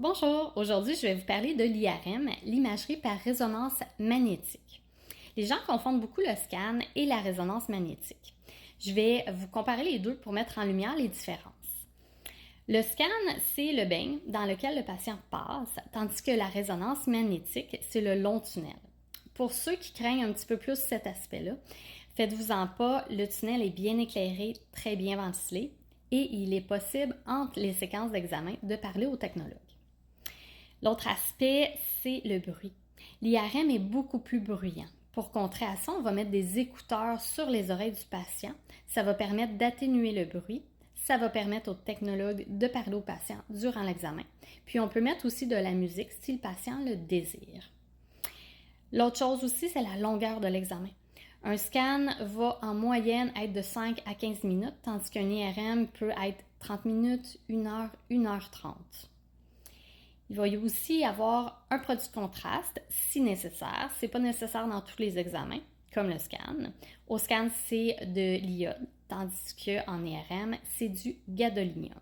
Bonjour, aujourd'hui je vais vous parler de l'IRM, l'imagerie par résonance magnétique. Les gens confondent beaucoup le scan et la résonance magnétique. Je vais vous comparer les deux pour mettre en lumière les différences. Le scan, c'est le bain dans lequel le patient passe, tandis que la résonance magnétique, c'est le long tunnel. Pour ceux qui craignent un petit peu plus cet aspect-là, faites-vous-en pas, le tunnel est bien éclairé, très bien ventilé et il est possible entre les séquences d'examen de parler au technologue. L'autre aspect, c'est le bruit. L'IRM est beaucoup plus bruyant. Pour contrer à ça, on va mettre des écouteurs sur les oreilles du patient. Ça va permettre d'atténuer le bruit. Ça va permettre au technologue de parler au patient durant l'examen. Puis on peut mettre aussi de la musique si le patient le désire. L'autre chose aussi, c'est la longueur de l'examen. Un scan va en moyenne être de 5 à 15 minutes, tandis qu'un IRM peut être 30 minutes, 1 heure, 1h30. Il va y aussi avoir un produit de contraste si nécessaire. Ce n'est pas nécessaire dans tous les examens, comme le scan. Au scan, c'est de l'iode, tandis qu'en IRM, c'est du gadolinium.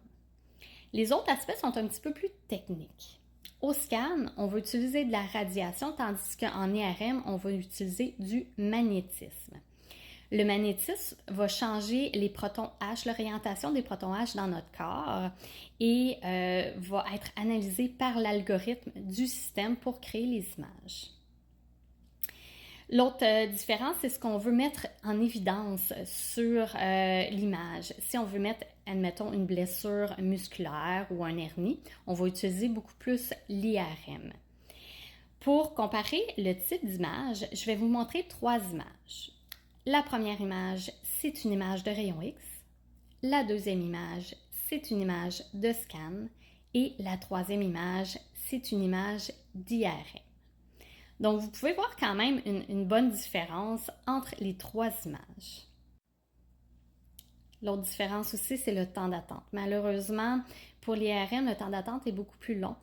Les autres aspects sont un petit peu plus techniques. Au scan, on va utiliser de la radiation, tandis qu'en IRM, on va utiliser du magnétisme. Le magnétisme va changer les protons H, l'orientation des protons H dans notre corps et va être analysé par l'algorithme du système pour créer les images. L'autre différence, c'est ce qu'on veut mettre en évidence sur l'image. Si on veut mettre, admettons, une blessure musculaire ou un hernie, on va utiliser beaucoup plus l'IRM. Pour comparer le type d'image, je vais vous montrer 3 images. La première image, c'est une image de rayon X. La deuxième image, c'est une image de scan. Et la troisième image, c'est une image d'IRM. Donc, vous pouvez voir quand même une bonne différence entre les 3 images. L'autre différence aussi, c'est le temps d'attente. Malheureusement, pour l'IRM, le temps d'attente est beaucoup plus long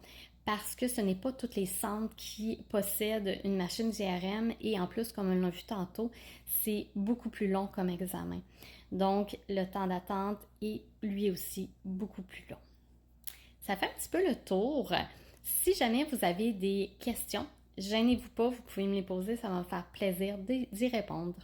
parce que ce n'est pas tous les centres qui possèdent une machine d'IRM et en plus, comme on l'a vu tantôt, c'est beaucoup plus long comme examen. Donc, le temps d'attente est lui aussi beaucoup plus long. Ça fait un petit peu le tour. Si jamais vous avez des questions, gênez-vous pas, vous pouvez me les poser, ça va me faire plaisir d'y répondre.